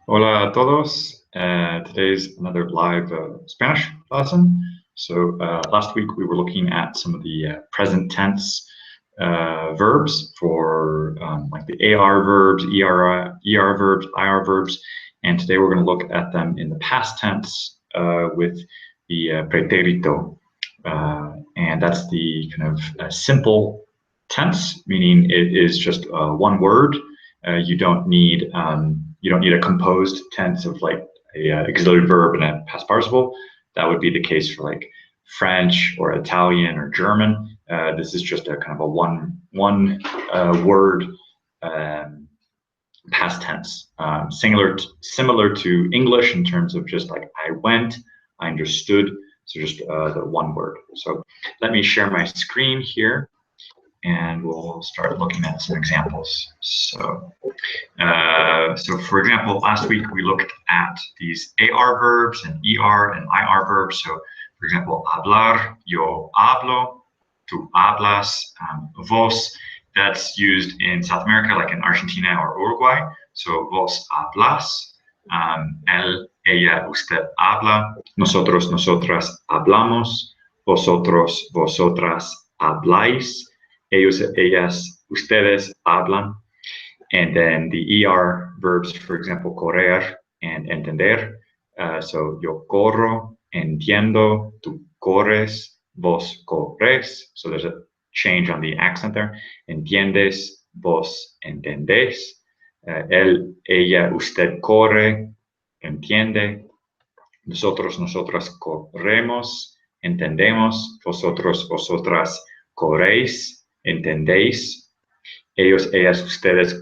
Hola a todos. Today's another live Spanish lesson. So last week we were looking at some of the present tense verbs for like the AR verbs, ER verbs, IR verbs, and today we're going to look at them in the past tense with the pretérito, and that's the kind of simple tense, meaning it is just one word. You don't need a composed tense of like a auxiliary verb and a past participle. That would be the case for like French or Italian or German. This is just a kind of a one word past tense, similar to English in terms of just like I went, I understood. So just the one word. So let me share my screen here, and we'll start looking at some examples. So for example, last week we looked at these AR verbs and ER and IR verbs. So for example, hablar, yo hablo, tú hablas, vos, that's used in South America, like in Argentina or Uruguay. So vos hablas, él, ella, usted habla, nosotros, nosotras hablamos, vosotros, vosotras habláis, ellos, ellas, ustedes hablan. And then the ER verbs, for example, correr and entender. So yo corro, entiendo, tú corres, vos corres. So there's a change on the accent there. Entiendes, vos entendés. Él, ella, usted corre, entiende. Nosotros, nosotras corremos, entendemos. Vosotros, vosotras corréis, entendéis. Ellos, ellas, ustedes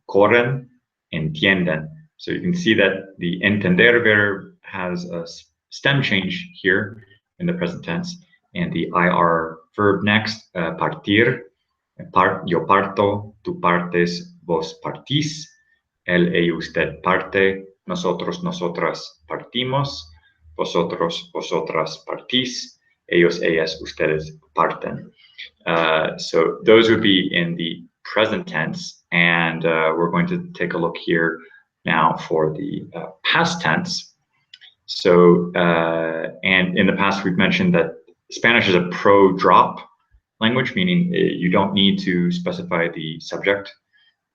corren, entienden. So you can see that the entender verb has a stem change here in the present tense, and the IR verb next, partir, yo parto, tú partes, vos partís, él, ella, usted parte, nosotros, nosotras partimos, vosotros, vosotras partís, ellos, ellas, ustedes parten. So those would be in the present tense, and we're going to take a look here now for the past tense. So, and in the past we've mentioned that Spanish is a pro-drop language, meaning you don't need to specify the subject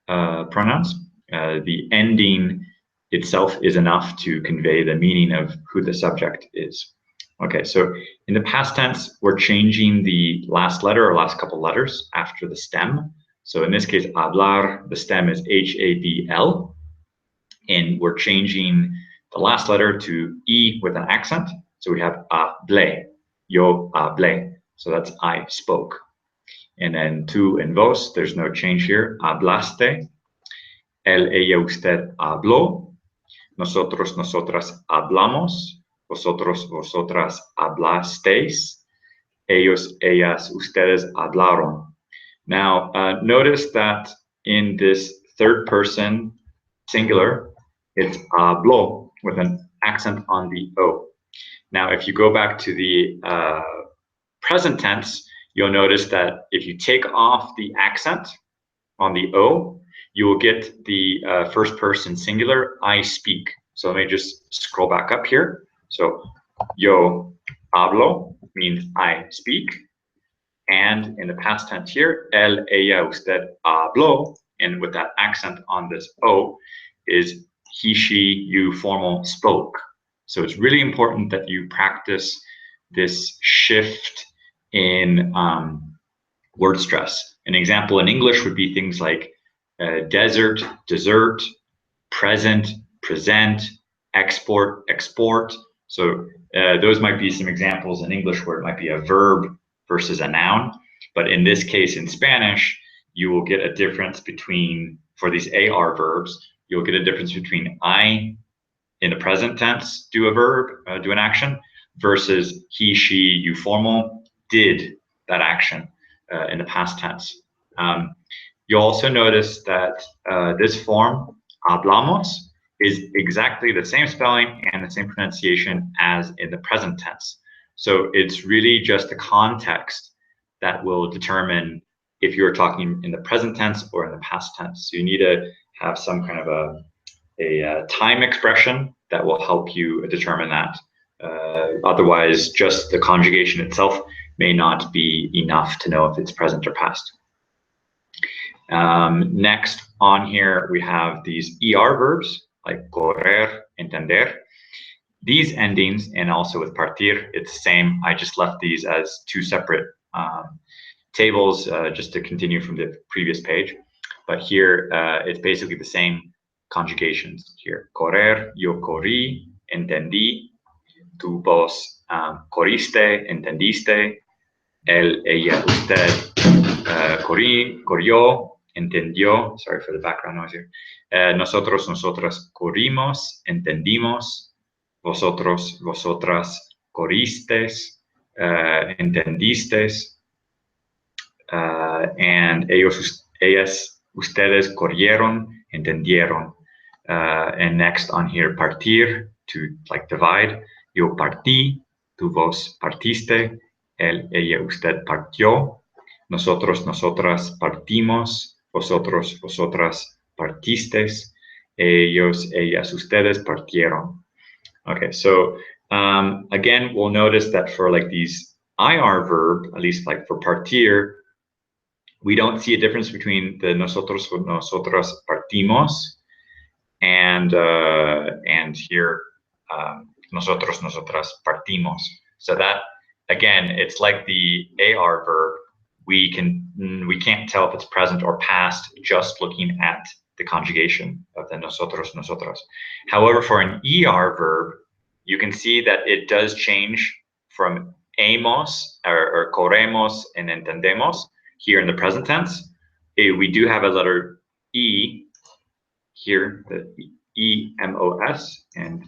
pronouns. The ending itself is enough to convey the meaning of who the subject is. Okay, so in the past tense, we're changing the last letter or last couple letters after the stem. So in this case, hablar, the stem is H-A-B-L, and we're changing the last letter to E with an accent. So we have hablé, yo hablé. So that's I spoke. And then tú and vos, there's no change here. Hablaste, él, ella, usted habló, nosotros, nosotras hablamos, vosotros, vosotras hablasteis, ellos, ellas, ustedes hablaron. Now, notice that in this third person singular, it's habló with an accent on the O. Now, if you go back to the present tense, you'll notice that if you take off the accent on the O, you will get the first person singular, I speak. So let me just scroll back up here. So yo hablo means I speak. And in the past tense here, él, ella, usted habló, and with that accent on this O, is he, she, you formal spoke. So it's really important that you practice this shift in word stress. An example in English would be things like desert, dessert, present, present, export, export. So those might be some examples in English where it might be a verb versus a noun. But in this case, in Spanish, you will get a difference between, for these AR verbs, you'll get a difference between I in the present tense do a verb, do an action, versus he, she, you formal did that action in the past tense. You'll also notice that this form, hablamos, is exactly the same spelling and the same pronunciation as in the present tense. So it's really just the context that will determine if you're talking in the present tense or in the past tense. So you need to have some kind of time expression that will help you determine that. Otherwise, just the conjugation itself may not be enough to know if it's present or past. Next on here, we have these ER verbs like correr, entender. These endings, and also with partir, it's the same. I just left these as two separate tables just to continue from the previous page. But here, it's basically the same conjugations here. Correr, yo corrí, entendí. Tu vos corriste, entendiste. Él, ella, usted corrió, entendió. Sorry for the background noise here. Nosotros, nosotras corrimos, entendimos. Vosotros, vosotras corristes, entendisteis. And ellos, ellas, ustedes corrieron, entendieron. And next on here, partir, to like divide. Yo partí, tu vos partiste, él, ella, usted partió. Nosotros, nosotras partimos, vosotros, vosotras partisteis, ellos, ellas, ustedes partieron. Okay, so again, we'll notice that for like these IR verb, at least like for partir, we don't see a difference between the nosotros or nosotras partimos and here nosotros, nosotras partimos. So that again, it's like the AR verb. We can't tell if it's present or past just looking at the conjugation of the nosotros, nosotras. However, for an ER verb, you can see that it does change from hemos or corremos and entendemos here in the present tense. We do have a letter E here, the E-M-O-S and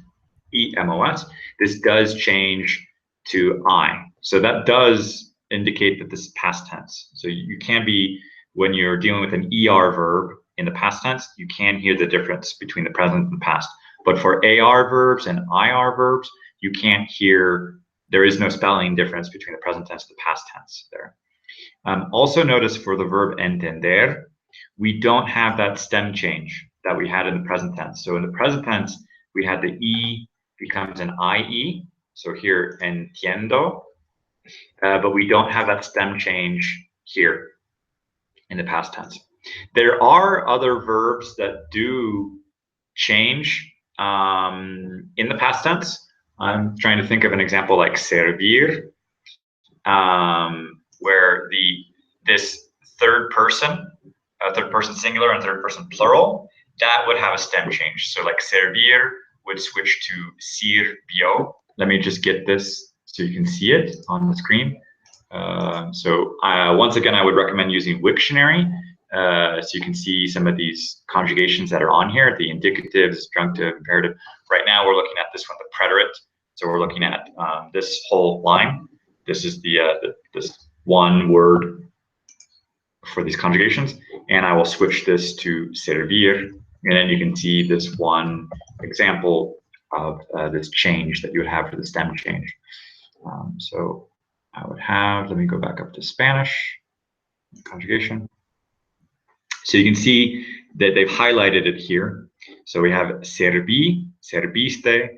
E-M-O-S. This does change to I. So that does indicate that this is past tense. So you can be, when you're dealing with an ER verb in the past tense, you can hear the difference between the present and the past. But for AR verbs and IR verbs, you can't hear, there is no spelling difference between the present tense and the past tense there. Also notice for the verb entender, we don't have that stem change that we had in the present tense. So in the present tense, we had the E becomes an IE. So here, entiendo, but we don't have that stem change here in the past tense. There are other verbs that do change in the past tense. I'm trying to think of an example like servir, where this third person singular and third person plural, that would have a stem change. So like servir would switch to sirvió. Let me just get this so you can see it on the screen. Once again, I would recommend using Wiktionary so you can see some of these conjugations that are on here, the indicatives, disjunctive, imperative. Right now, we're looking at this one, the preterite. So we're looking at this whole line. This is this one word for these conjugations, and I will switch this to servir, and then you can see this one example of this change that you would have for the stem change. So I would have, let me go back up to Spanish, conjugation. So you can see that they've highlighted it here. So we have serví, serviste,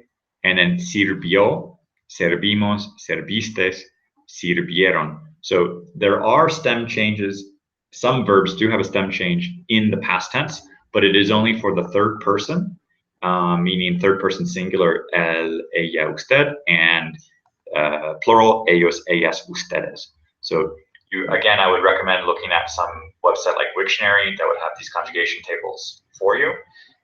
and then sirvió, servimos, servistes, sirvieron. So there are stem changes. Some verbs do have a stem change in the past tense, but it is only for the third person, meaning third person singular, el, ella, usted, and plural, ellos, ellas, ustedes. So again, I would recommend looking at some website like Wiktionary that would have these conjugation tables for you.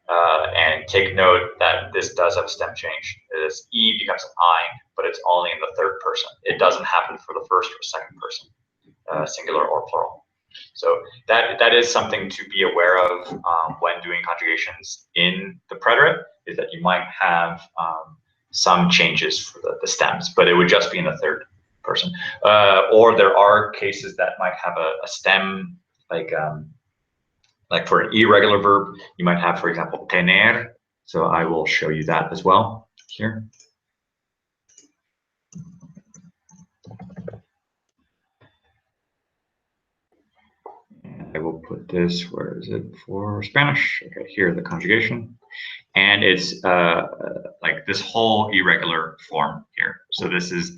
And take note that this does have a stem change. This E becomes an I, but it's only in the third person. It doesn't happen for the first or second person, singular or plural. So that is something to be aware of when doing conjugations in the preterite, is that you might have some changes for the stems, but it would just be in the third person. Or there are cases that might have a stem, like for an irregular verb, you might have, for example, tener. So I will show you that as well here. And I will put this, where is it, for Spanish? Okay, here, the conjugation. and it's like this whole irregular form here. So this is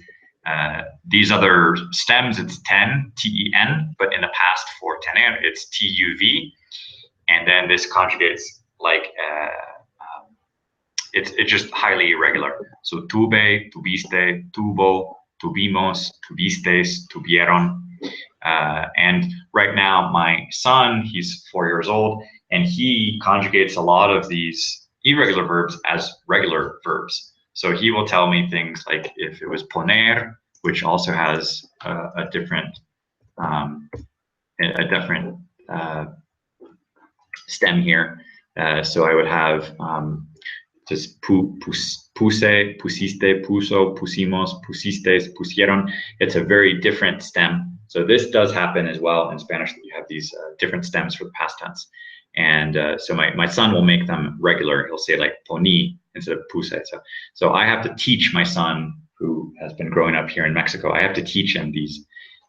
these other stems, it's ten, T-E-N, but in the past for tener, it's T-U-V, and then this conjugates like it's just highly irregular. So tuve, tuviste, tuvo, tuvimos, tuvistes, tuvieron. And right now, my son, he's 4 years old, and he conjugates a lot of these irregular verbs as regular verbs. So he will tell me things like if it was poner, which also has a different stem here. So I would have just puse, pusiste, puso, pusimos, pusistes, pusieron. It's a very different stem. So this does happen as well in Spanish, that you have these different stems for the past tense. And so my son will make them regular. He'll say like poni instead of puse. So I have to teach my son, who has been growing up here in Mexico, I have to teach him these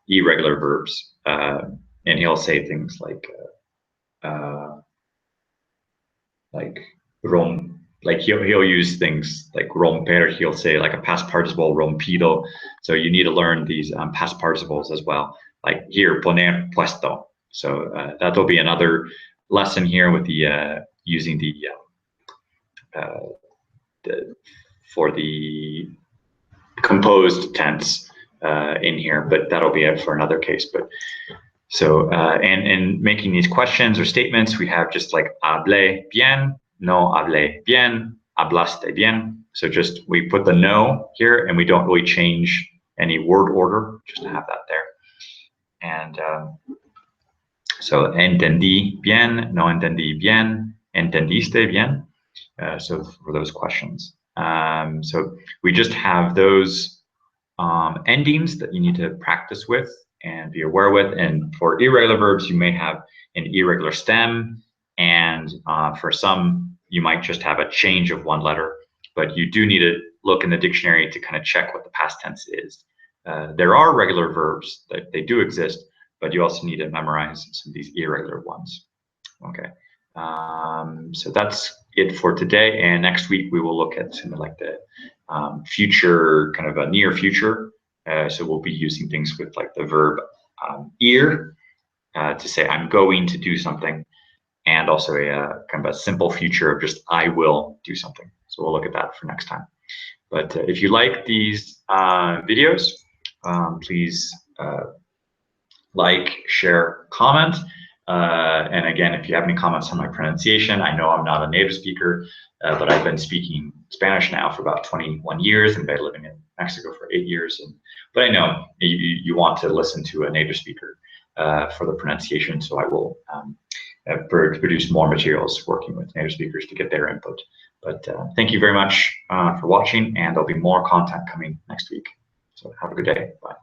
irregular verbs. And he'll say things like like he'll use things like romper. He'll say like a past participle, rompido. So you need to learn these past participles as well. Like here, poner puesto. So that'll be another lesson here with the using the for the composed tense in here, but that'll be it for another case. But so and making these questions or statements, we have just like hablé bien, no hablé bien, hablaste bien. So just we put the no here, and we don't really change any word order, just to have that there. And so entendí bien, no entendí bien, entendiste bien. So for those questions. So we just have those endings that you need to practice with and be aware with. And for irregular verbs, you may have an irregular stem, and for some, you might just have a change of one letter, but you do need to look in the dictionary to kind of check what the past tense is. There are regular verbs that they do exist, but you also need to memorize some of these irregular ones. Okay, so that's it for today, and next week we will look at some of like the future, kind of a near future. So we'll be using things with like the verb ir to say I'm going to do something, and also a kind of a simple future of just I will do something. So we'll look at that for next time. But if you like these videos, please like, share, comment. And again, if you have any comments on my pronunciation, I know I'm not a native speaker, but I've been speaking Spanish now for about 21 years and been living in Mexico for 8 years. But I know you want to listen to a native speaker for the pronunciation, so I will produce more materials working with native speakers to get their input. But thank you very much for watching, and there'll be more content coming next week. So have a good day. Bye.